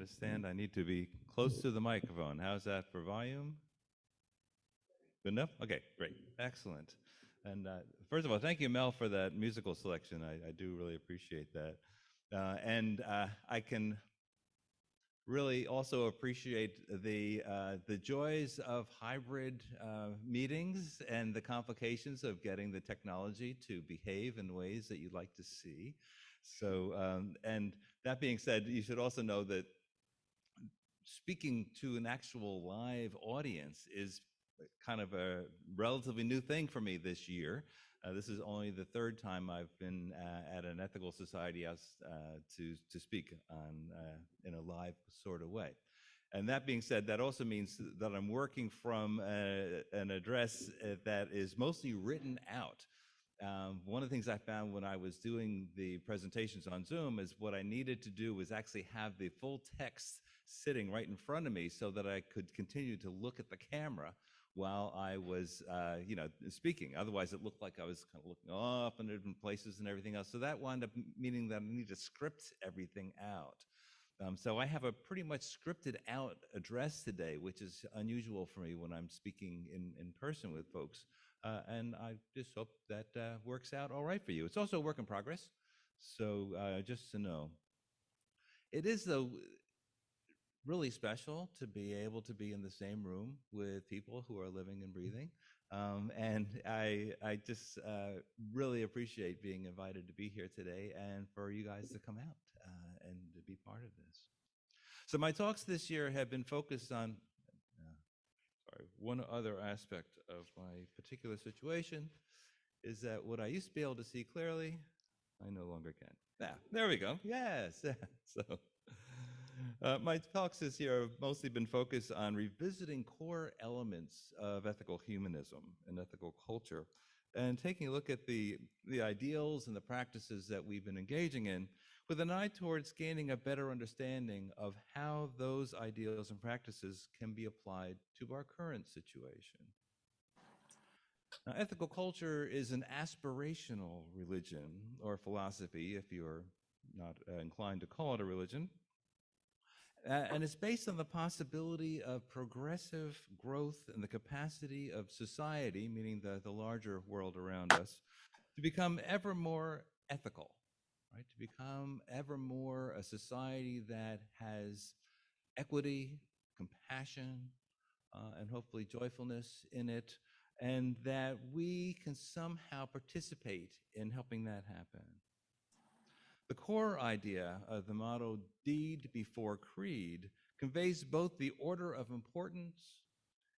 understand I need to be close to the microphone. How's that for volume? Good enough? Okay, great. Excellent. And first of all, thank you, Mel, for that musical selection. I do really appreciate that. And I can really also appreciate the joys of hybrid meetings and the complications of getting the technology to behave in ways that you'd like to see. So, and that being said, you should also know that speaking to an actual live audience is kind of a relatively new thing for me this year. This is only the third time I've been at an ethical society house to speak on in a live sort of way. And that being said, that also means that I'm working from an address that is mostly written out. One of the things I found when I was doing the presentations on Zoom is what I needed to do was actually have the full text sitting right in front of me so that I could continue to look at the camera while I was, speaking. Otherwise, it looked like I was kind of looking off in different places and everything else. So that wound up meaning that I need to script everything out. So I have a pretty much scripted out address today, which is unusual for me when I'm speaking in person with folks. And I just hope that works out all right for you. It's also a work in progress. So just to know. It is, though, really special to be able to be in the same room with people who are living and breathing. And I just really appreciate being invited to be here today and for you guys to come out and to be part of this. So my talks this year have been focused on one other aspect of my particular situation is that what I used to be able to see clearly, I no longer can. There we go. Yes. So my talks this year have mostly been focused on revisiting core elements of ethical humanism and ethical culture and taking a look at the ideals and the practices that we've been engaging in with an eye towards gaining a better understanding of how those ideals and practices can be applied to our current situation. Now, ethical culture is an aspirational religion or philosophy, if you're not inclined to call it a religion. And it's based on the possibility of progressive growth and the capacity of society, meaning the larger world around us, to become ever more ethical, right? To become ever more a society that has equity, compassion, and hopefully joyfulness in it, and that we can somehow participate in helping that happen. The core idea of the motto, deed before creed, conveys both the order of importance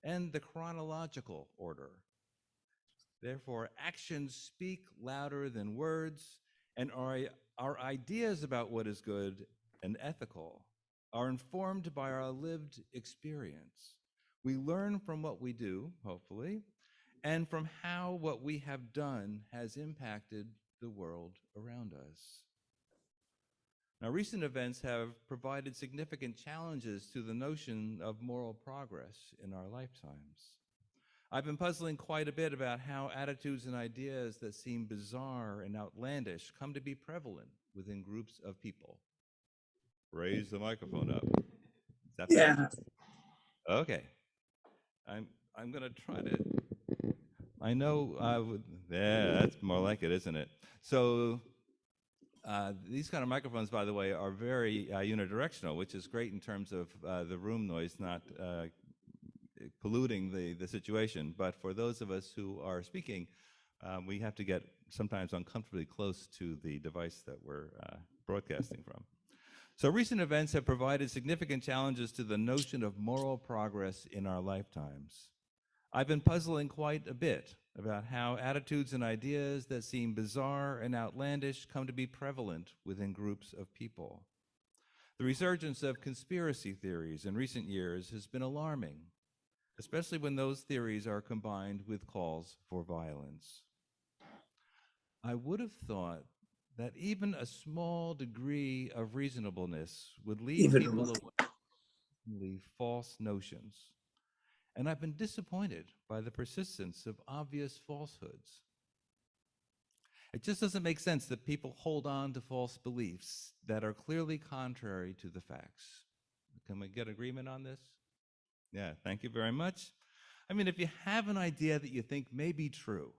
and the chronological order. Therefore, actions speak louder than words, and our ideas about what is good and ethical are informed by our lived experience. We learn from what we do, hopefully, and from how what we have done has impacted the world around us. Now, recent events have provided significant challenges to the notion of moral progress in our lifetimes. I've been puzzling quite a bit about how attitudes and ideas that seem bizarre and outlandish come to be prevalent within groups of people. Raise the microphone up. Is that better? Yeah. Okay. I'm going to try to. I know. Yeah, that's more like it, isn't it? So. These kind of microphones, by the way, are very unidirectional, which is great in terms of the room noise not polluting the situation. But for those of us who are speaking, we have to get sometimes uncomfortably close to the device that we're broadcasting from. So recent events have provided significant challenges to the notion of moral progress in our lifetimes. I've been puzzling quite a bit about how attitudes and ideas that seem bizarre and outlandish come to be prevalent within groups of people. The resurgence of conspiracy theories in recent years has been alarming, especially when those theories are combined with calls for violence. I would have thought that even a small degree of reasonableness would lead people away from false notions. And I've been disappointed by the persistence of obvious falsehoods. It just doesn't make sense that people hold on to false beliefs that are clearly contrary to the facts. Can we get agreement on this? Yeah, thank you very much. I mean, if you have an idea that you think may be true,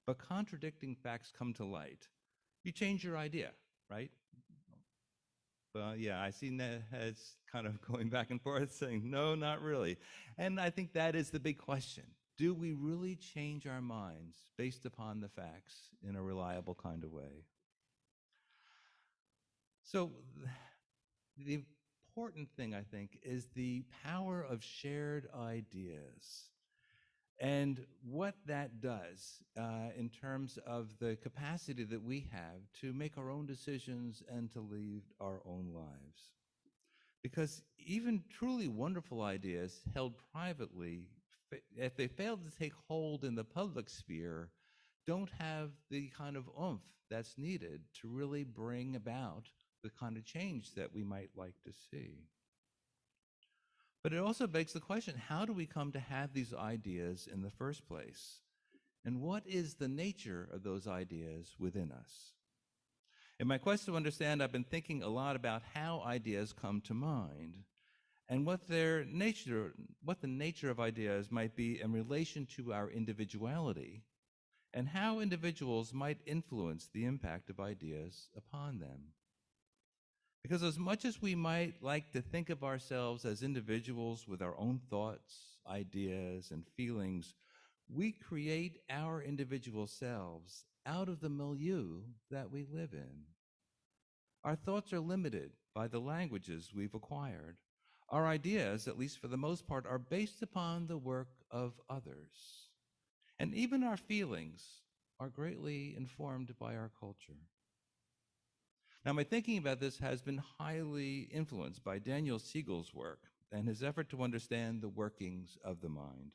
but contradicting facts come to light, you change your idea, right? Well, yeah, I see that heads kind of going back and forth saying, no, not really. And I think that is the big question. Do we really change our minds based upon the facts in a reliable kind of way? So the important thing, I think, is the power of shared ideas and what that does in terms of the capacity that we have to make our own decisions and to lead our own lives. Because even truly wonderful ideas held privately, if they fail to take hold in the public sphere, don't have the kind of oomph that's needed to really bring about the kind of change that we might like to see. But it also begs the question, how do we come to have these ideas in the first place? And what is the nature of those ideas within us? In my quest to understand, I've been thinking a lot about how ideas come to mind and what the nature of ideas might be in relation to our individuality, and how individuals might influence the impact of ideas upon them. Because as much as we might like to think of ourselves as individuals with our own thoughts, ideas, and feelings, we create our individual selves out of the milieu that we live in. Our thoughts are limited by the languages we've acquired. Our ideas, at least for the most part, are based upon the work of others. And even our feelings are greatly informed by our culture. Now, my thinking about this has been highly influenced by Daniel Siegel's work and his effort to understand the workings of the mind.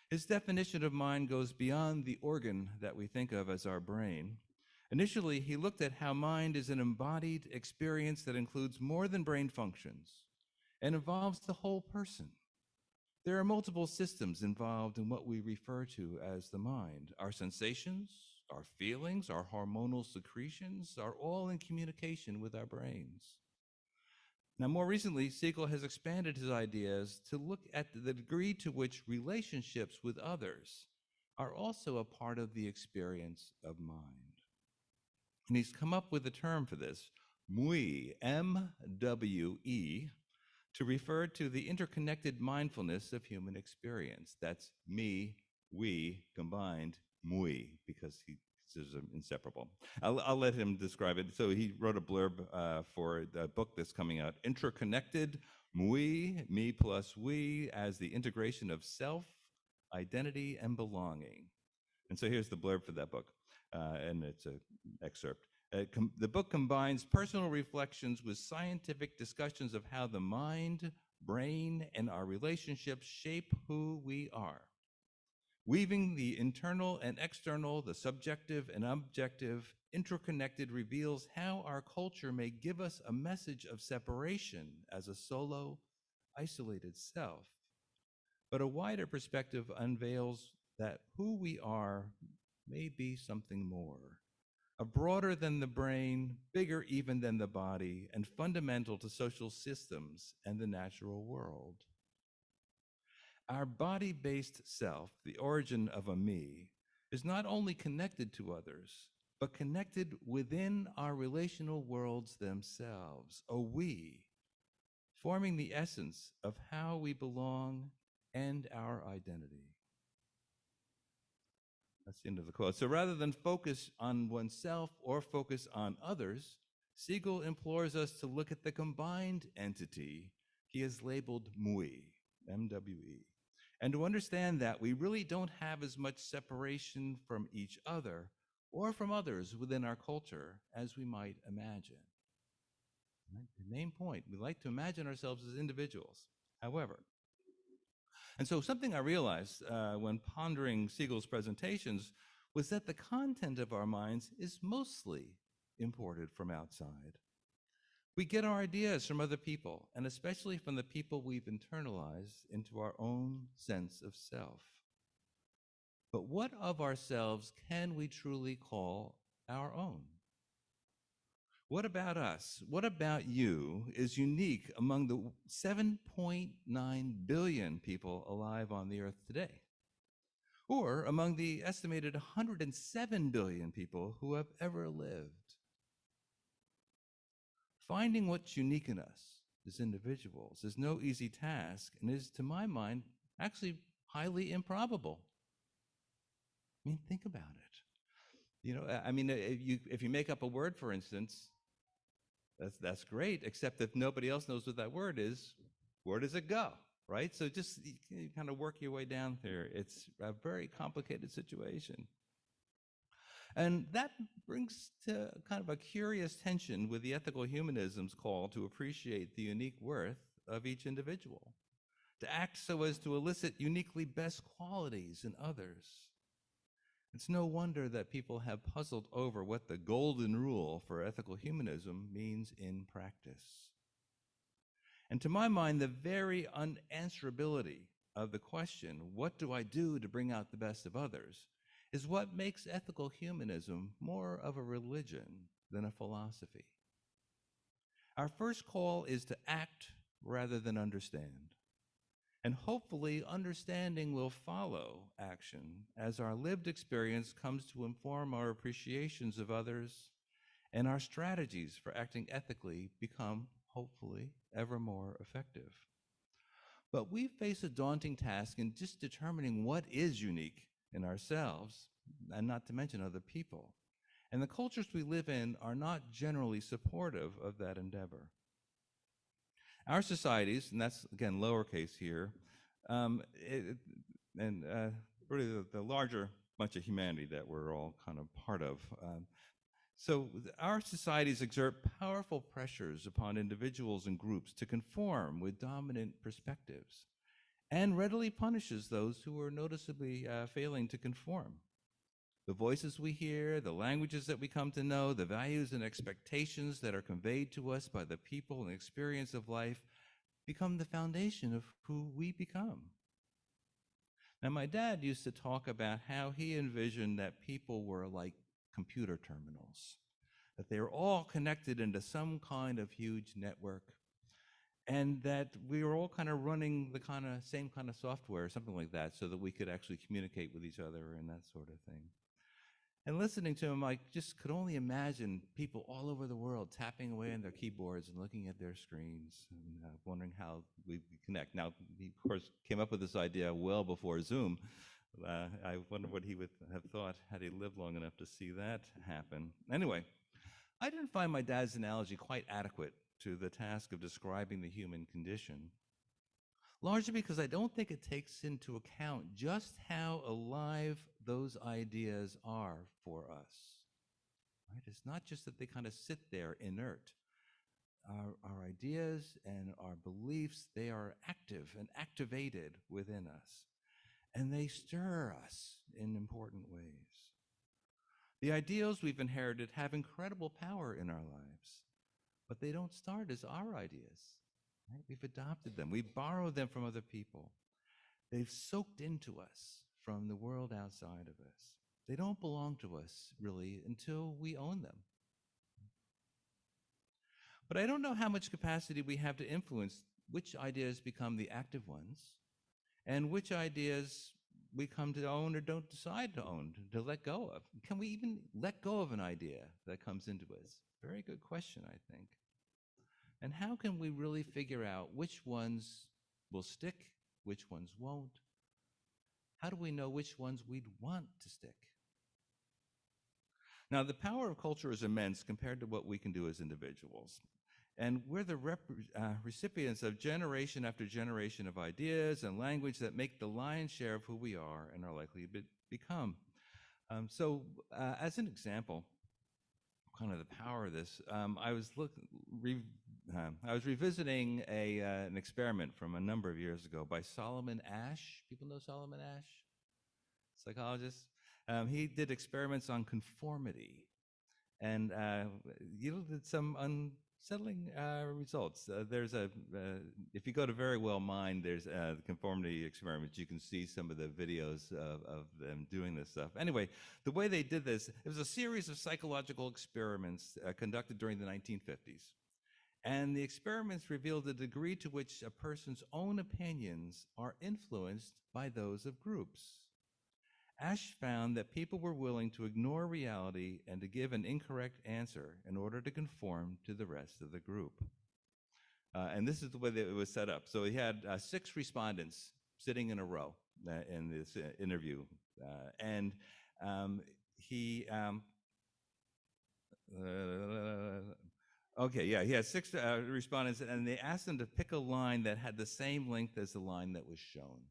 His definition of mind goes beyond the organ that we think of as our brain. Initially, he looked at how mind is an embodied experience that includes more than brain functions and involves the whole person. There are multiple systems involved in what we refer to as the mind. Our sensations, our feelings, our hormonal secretions are all in communication with our brains. Now, more recently, Siegel has expanded his ideas to look at the degree to which relationships with others are also a part of the experience of mind. And he's come up with a term for this, MWE, M-W-E, to refer to the interconnected mindfulness of human experience. That's me, we, combined, MWE, because he says they're inseparable. I'll let him describe it. So he wrote a blurb for the book that's coming out, Interconnected, MWE, me plus we, as the integration of self, identity, and belonging. And so here's the blurb for that book, and it's an excerpt. The book combines personal reflections with scientific discussions of how the mind, brain, and our relationships shape who we are. Weaving the internal and external, the subjective and objective, interconnected reveals how our culture may give us a message of separation as a solo, isolated self. But a wider perspective unveils that who we are may be something more, a broader than the brain, bigger even than the body, and fundamental to social systems and the natural world. Our body-based self, the origin of a me, is not only connected to others, but connected within our relational worlds themselves, a we, forming the essence of how we belong and our identity. That's the end of the quote. So rather than focus on oneself or focus on others, Siegel implores us to look at the combined entity he has labeled MWE, M-W-E, and to understand that we really don't have as much separation from each other or from others within our culture as we might imagine. The main point, we like to imagine ourselves as individuals. However, and so something I realized when pondering Siegel's presentations was that the content of our minds is mostly imported from outside. We get our ideas from other people, and especially from the people we've internalized into our own sense of self. But what of ourselves can we truly call our own? What about us? What about you is unique among the 7.9 billion people alive on the earth today? Or among the estimated 107 billion people who have ever lived? Finding what's unique in us as individuals is no easy task and is, to my mind, actually highly improbable. I mean, think about it. If you make up a word, for instance, that's great, except if nobody else knows what that word is, where does it go, right? So just you kind of work your way down there. It's a very complicated situation. And that brings to kind of a curious tension with the ethical humanism's call to appreciate the unique worth of each individual, to act so as to elicit uniquely best qualities in others. It's no wonder that people have puzzled over what the golden rule for ethical humanism means in practice. And to my mind, the very unanswerability of the question, what do I do to bring out the best of others, is what makes ethical humanism more of a religion than a philosophy. Our first call is to act rather than understand. And hopefully, understanding will follow action as our lived experience comes to inform our appreciations of others, and our strategies for acting ethically become, hopefully, ever more effective. But we face a daunting task in just determining what is unique in ourselves, and not to mention other people. And the cultures we live in are not generally supportive of that endeavor. Our societies, and that's, again, lowercase here, really the larger bunch of humanity that we're all kind of part of. So our societies exert powerful pressures upon individuals and groups to conform with dominant perspectives, and readily punishes those who are noticeably failing to conform. The voices we hear, the languages that we come to know, the values and expectations that are conveyed to us by the people and experience of life become the foundation of who we become. Now, my dad used to talk about how he envisioned that people were like computer terminals, that they were all connected into some kind of huge network, and that we were all kind of running the same kind of software, something like that, so that we could actually communicate with each other and that sort of thing. And listening to him, I just could only imagine people all over the world tapping away on their keyboards and looking at their screens and wondering how we connect. Now, he, of course, came up with this idea well before Zoom. I wonder what he would have thought had he lived long enough to see that happen. Anyway, I didn't find my dad's analogy quite adequate to the task of describing the human condition, largely because I don't think it takes into account just how alive those ideas are for us. Right? It's not just that they kind of sit there inert. Our ideas and our beliefs, they are active and activated within us, and they stir us in important ways. The ideals we've inherited have incredible power in our lives, but they don't start as our ideas. Right? We've adopted them. We borrow them from other people. They've soaked into us from the world outside of us. They don't belong to us, really, until we own them. But I don't know how much capacity we have to influence which ideas become the active ones and which ideas we come to own or don't decide to own, to let go of. Can we even let go of an idea that comes into us? Very good question, I think. And how can we really figure out which ones will stick, which ones won't? How do we know which ones we'd want to stick? Now, the power of culture is immense compared to what we can do as individuals. And we're the recipients of generation after generation of ideas and language that make the lion's share of who we are and are likely to become. As an example, kind of the power of this, I was revisiting an experiment from a number of years ago by Solomon Asch. People know Solomon Asch? Psychologist. He did experiments on conformity, and yielded some settling results. If you go to Very Well Mind, there's the conformity experiments. You can see some of the videos of them doing this stuff. Anyway, the way they did this, it was a series of psychological experiments conducted during the 1950s. And the experiments revealed the degree to which a person's own opinions are influenced by those of groups. Ash found that people were willing to ignore reality and to give an incorrect answer in order to conform to the rest of the group. And this is the way that it was set up. So he had 6 respondents sitting in a row in this interview. He had 6 respondents, and they asked them to pick a line that had the same length as the line that was shown.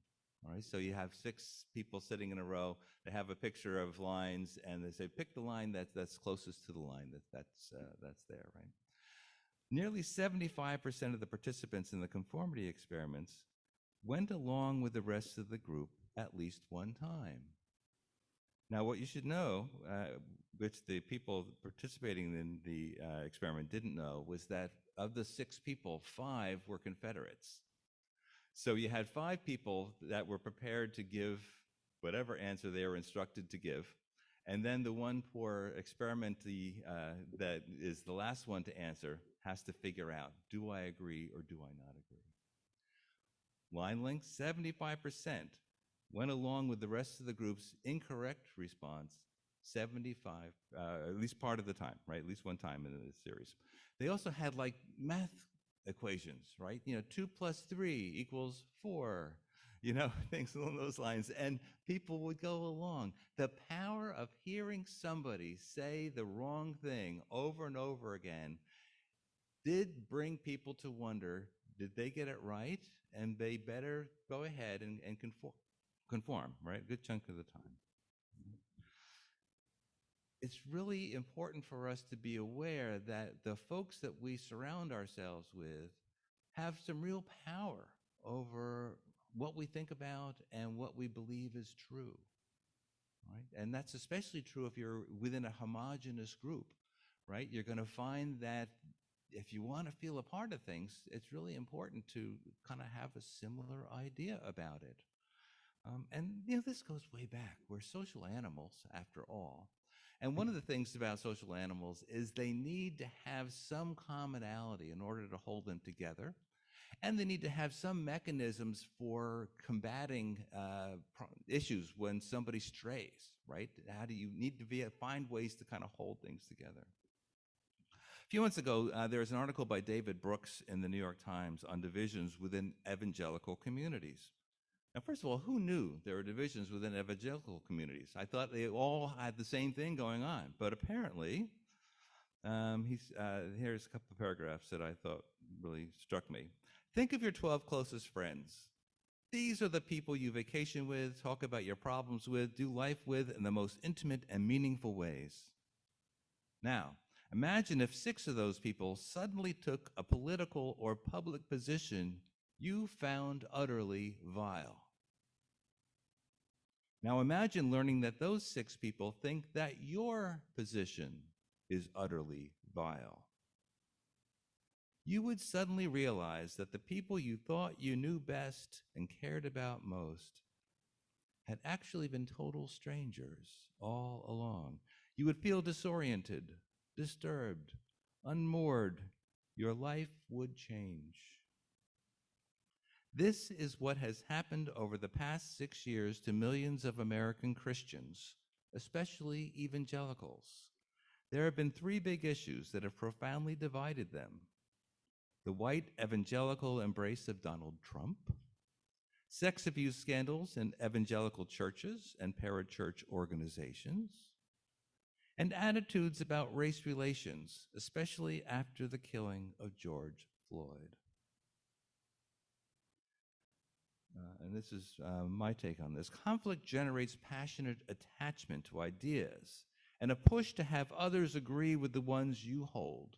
All right, so you have 6 people sitting in a row. They have a picture of lines, and they say, pick the line that's closest to the line that's there, right? Nearly 75% of the participants in the conformity experiments went along with the rest of the group at least one time. Now, what you should know, which the people participating in the experiment didn't know, was that of the 6 people, 5 were Confederates. So you had 5 people that were prepared to give whatever answer they were instructed to give, and then the one poor experimentee that is the last one to answer has to figure out, do I agree or do I not agree? Line length, 75% went along with the rest of the group's incorrect response 75, at least part of the time, right? At least one time in the series. They also had like math equations, right? 2 + 3 = 4, things along those lines. And people would go along. The power of hearing somebody say the wrong thing over and over again did bring people to wonder, did they get it right? And they better go ahead and conform, right? A good chunk of the time. It's really important for us to be aware that the folks that we surround ourselves with have some real power over what we think about and what we believe is true, right? And that's especially true if you're within a homogeneous group, right? You're going to find that if you want to feel a part of things, it's really important to kind of have a similar idea about it. This goes way back. We're social animals, after all. And one of the things about social animals is they need to have some commonality in order to hold them together. And they need to have some mechanisms for combating issues when somebody strays, right? How do you need to find ways to kind of hold things together? A few months ago, there was an article by David Brooks in the New York Times on divisions within evangelical communities. Now, first of all, who knew there were divisions within evangelical communities? I thought they all had the same thing going on. But apparently, here's a couple of paragraphs that I thought really struck me. Think of your 12 closest friends. These are the people you vacation with, talk about your problems with, do life with in the most intimate and meaningful ways. Now, imagine if 6 of those people suddenly took a political or public position you found utterly vile. Now imagine learning that those 6 people think that your position is utterly vile. You would suddenly realize that the people you thought you knew best and cared about most had actually been total strangers all along. You would feel disoriented, disturbed, unmoored. Your life would change. This is what has happened over the past 6 years to millions of American Christians, especially evangelicals. There have been 3 big issues that have profoundly divided them: the white evangelical embrace of Donald Trump, sex abuse scandals in evangelical churches and parachurch organizations, and attitudes about race relations, especially after the killing of George Floyd. And this is my take on this. Conflict generates passionate attachment to ideas and a push to have others agree with the ones you hold,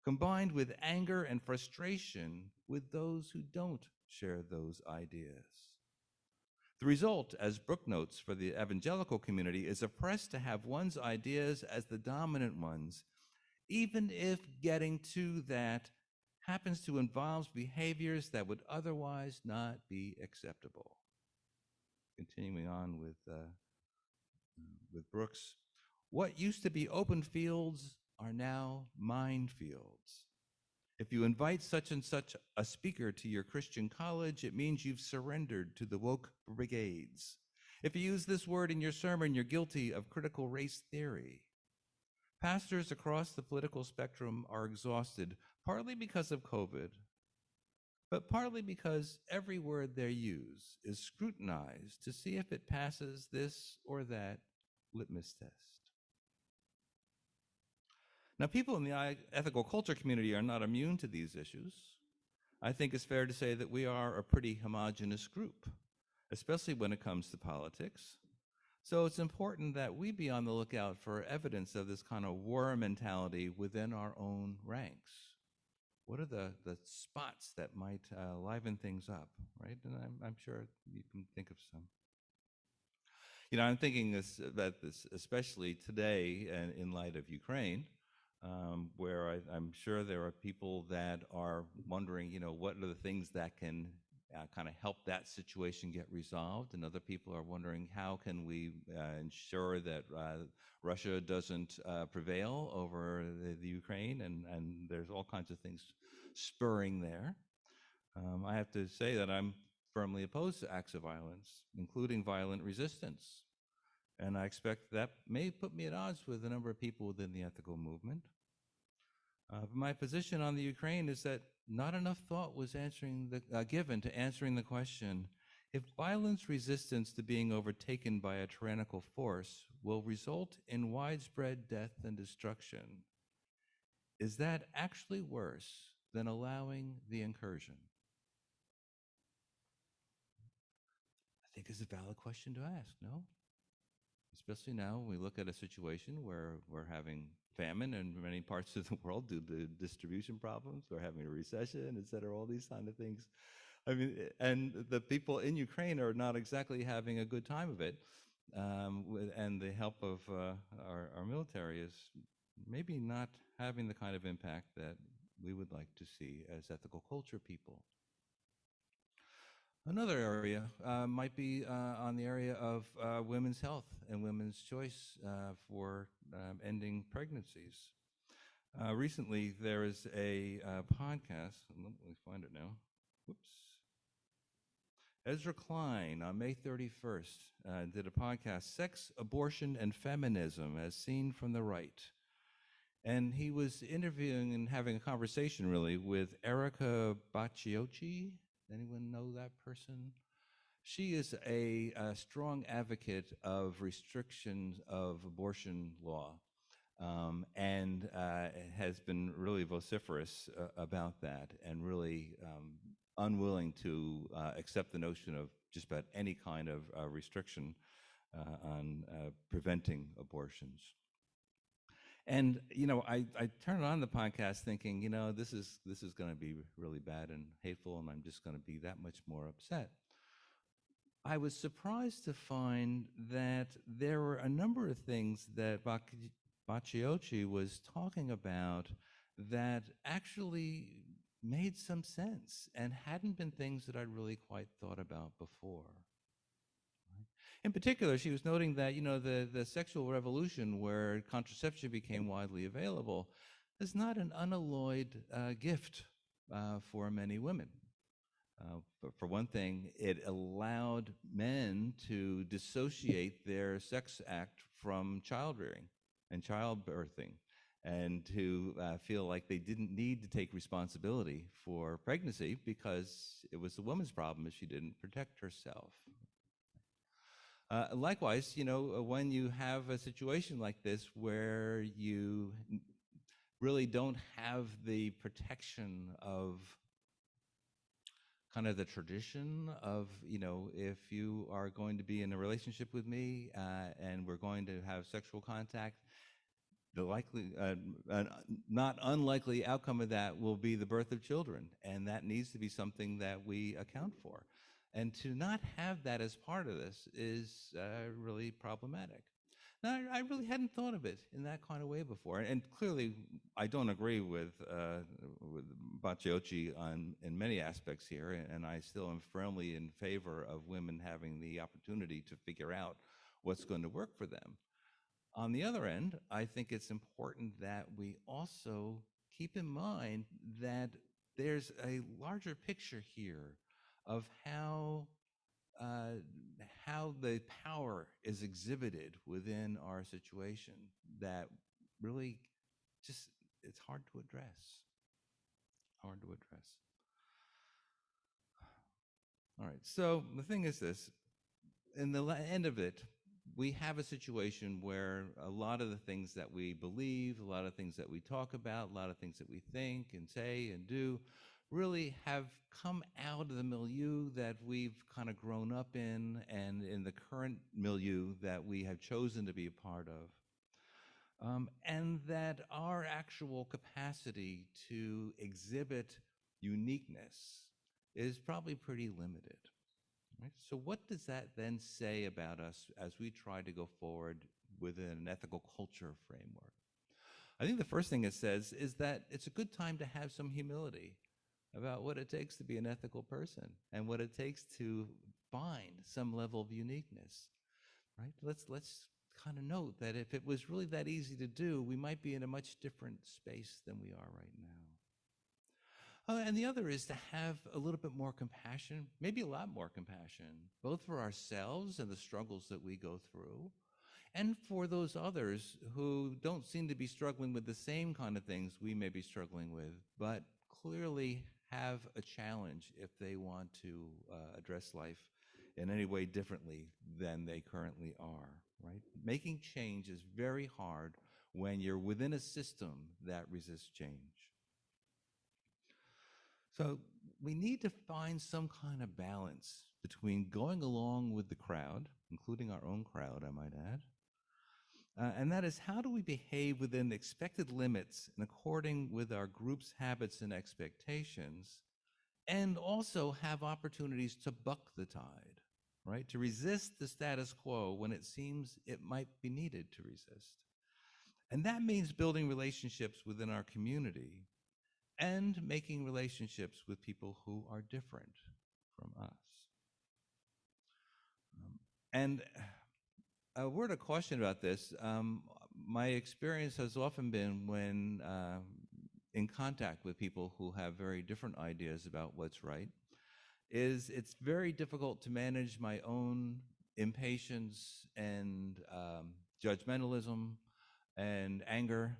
combined with anger and frustration with those who don't share those ideas. The result, as Brooke notes for the evangelical community, is a press to have one's ideas as the dominant ones, even if getting to that happens to involve behaviors that would otherwise not be acceptable. Continuing on with Brooks, what used to be open fields are now minefields. If you invite such and such a speaker to your Christian college, it means you've surrendered to the woke brigades. If you use this word in your sermon, you're guilty of critical race theory. Pastors across the political spectrum are exhausted, partly because of COVID, but partly because every word they use is scrutinized to see if it passes this or that litmus test. Now, people in the ethical culture community are not immune to these issues. I think it's fair to say that we are a pretty homogenous group, especially when it comes to politics. So it's important that we be on the lookout for evidence of this kind of war mentality within our own ranks. What are the spots that might liven things up, right? And I'm sure you can think of some. I'm thinking about this especially today in light of Ukraine, where I'm sure there are people that are wondering, what are the things that can kind of help that situation get resolved, and other people are wondering how can we ensure that Russia doesn't prevail over the Ukraine, and there's all kinds of things spurring there. I have to say that I'm firmly opposed to acts of violence, including violent resistance. And I expect that may put me at odds with a number of people within the ethical movement. My position on the Ukraine is that not enough thought was given to answering the question, if violence resistance to being overtaken by a tyrannical force will result in widespread death and destruction, is that actually worse than allowing the incursion? I think it's a valid question to ask, no? Especially now we look at a situation where we're having famine in many parts of the world due to distribution problems. We're having a recession, et cetera, all these kind of things. I mean, and the people in Ukraine are not exactly having a good time of it. And the help of our military is maybe not having the kind of impact that we would like to see as ethical culture people. Another area might be on the area of women's health and women's choice for ending pregnancies. Recently, there is a podcast. Let me find it now. Whoops. Ezra Klein on May 31st did a podcast, Sex, Abortion, and Feminism as Seen from the Right. And he was interviewing and having a conversation, really, with Erica Bacciocchi. Anyone know that person? She is a strong advocate of restrictions of abortion law, and has been really vociferous about that, and really unwilling to accept the notion of just about any kind of restriction on preventing abortions. And I turned on the podcast thinking, this is going to be really bad and hateful, and I'm just going to be that much more upset. I was surprised to find that there were a number of things that Bacciocchi was talking about that actually made some sense and hadn't been things that I'd really quite thought about before. In particular, she was noting that, the sexual revolution where contraception became widely available is not an unalloyed gift for many women. For one thing, it allowed men to dissociate their sex act from child rearing and childbirthing, and to feel like they didn't need to take responsibility for pregnancy because it was the woman's problem if she didn't protect herself. Likewise, when you have a situation like this where you really don't have the protection of kind of the tradition of, if you are going to be in a relationship with me and we're going to have sexual contact, the likely, not unlikely outcome of that will be the birth of children, and that needs to be something that we account for. And to not have that as part of this is really problematic. I really hadn't thought of it in that kind of way before. And clearly, I don't agree with Bacciocchi in many aspects here, and I still am firmly in favor of women having the opportunity to figure out what's going to work for them. On the other end, I think it's important that we also keep in mind that there's a larger picture here of uh, how the power is exhibited within our situation that really just it's hard to address. Hard to address. All right. So the thing is this: in the end of it, we have a situation where a lot of the things that we believe, a lot of things that we talk about, a lot of things that we think and say and do really have come out of the milieu that we've kind of grown up in and in the current milieu that we have chosen to be a part of. And that our actual capacity to exhibit uniqueness is probably pretty limited. Right? So what does that then say about us as we try to go forward within an ethical culture framework? I think the first thing it says is that it's a good time to have some humility about what it takes to be an ethical person and what it takes to find some level of uniqueness. Right? Let's kind of note that if it was really that easy to do, we might be in a much different space than we are right now. And the other is to have a little bit more compassion, maybe a lot more compassion, both for ourselves and the struggles that we go through, and for those others who don't seem to be struggling with the same kind of things we may be struggling with, but clearly have a challenge if they want to address life in any way differently than they currently are, right? Making change is very hard when you're within a system that resists change. So we need to find some kind of balance between going along with the crowd, including our own crowd, I might add, and that is how do we behave within expected limits and according with our group's habits and expectations, and also have opportunities to buck the tide, right? To resist the status quo when it seems it might be needed to resist. And that means building relationships within our community and making relationships with people who are different from us. And a word of caution about this, my experience has often been when in contact with people who have very different ideas about what's right, is it's very difficult to manage my own impatience and judgmentalism and anger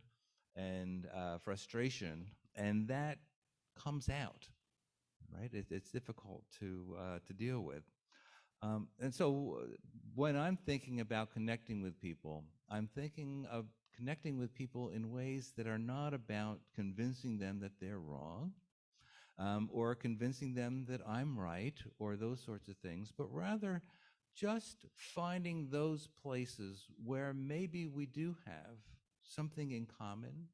and frustration, and that comes out, right? It's difficult to deal with. And so when I'm thinking about connecting with people, I'm thinking of connecting with people in ways that are not about convincing them that they're wrong, or convincing them that I'm right, or those sorts of things, but rather just finding those places where maybe we do have something in common,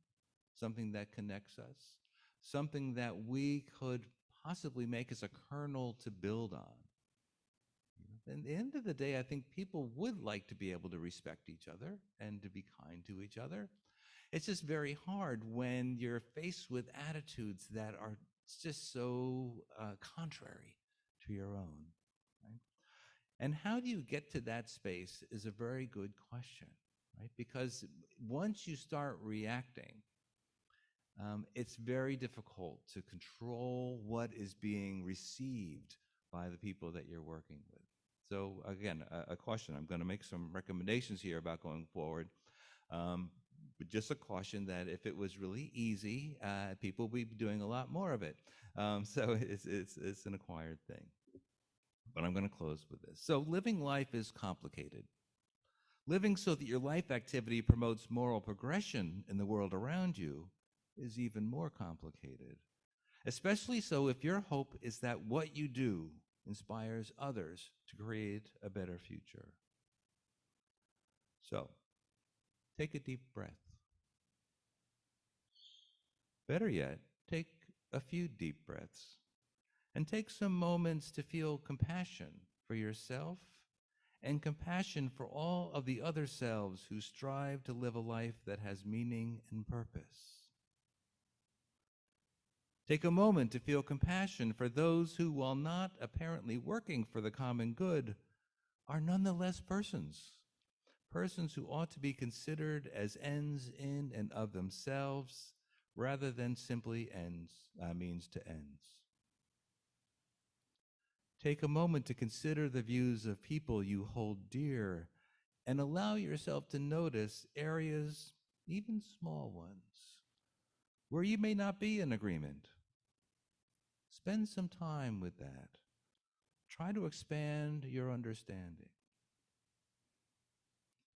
something that connects us, something that we could possibly make as a kernel to build on. At the end of the day, I think people would like to be able to respect each other and to be kind to each other. It's just very hard when you're faced with attitudes that are just so contrary to your own. Right? And how do you get to that space is a very good question, right? Because once you start reacting, it's very difficult to control what is being received by the people that you're working with. So again, a caution. I'm going to make some recommendations here about going forward. But just a caution that if it was really easy, people would be doing a lot more of it. So it's an acquired thing. But I'm going to close with this. So living life is complicated. Living so that your life activity promotes moral progression in the world around you is even more complicated. Especially so if your hope is that what you do inspires others to create a better future. So, take a deep breath. Better yet, take a few deep breaths and take some moments to feel compassion for yourself and compassion for all of the other selves who strive to live a life that has meaning and purpose. Take a moment to feel compassion for those who, while not apparently working for the common good, are nonetheless persons who ought to be considered as ends in and of themselves rather than simply means to ends. Take a moment to consider the views of people you hold dear and allow yourself to notice areas, even small ones, where you may not be in agreement. Spend some time with that. Try to expand your understanding.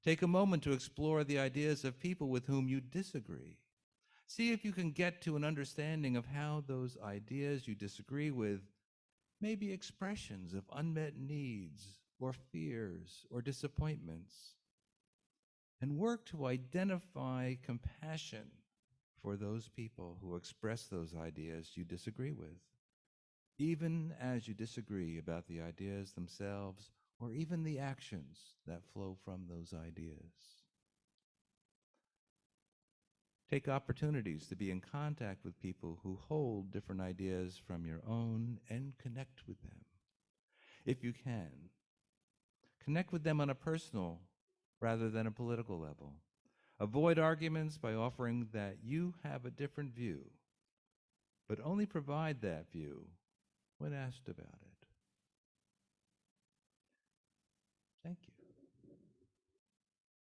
Take a moment to explore the ideas of people with whom you disagree. See if you can get to an understanding of how those ideas you disagree with may be expressions of unmet needs or fears or disappointments, and work to identify compassion for those people who express those ideas you disagree with, even as you disagree about the ideas themselves or even the actions that flow from those ideas. Take opportunities to be in contact with people who hold different ideas from your own and connect with them. If you can, connect with them on a personal rather than a political level. Avoid arguments by offering that you have a different view, but only provide that view when asked about it.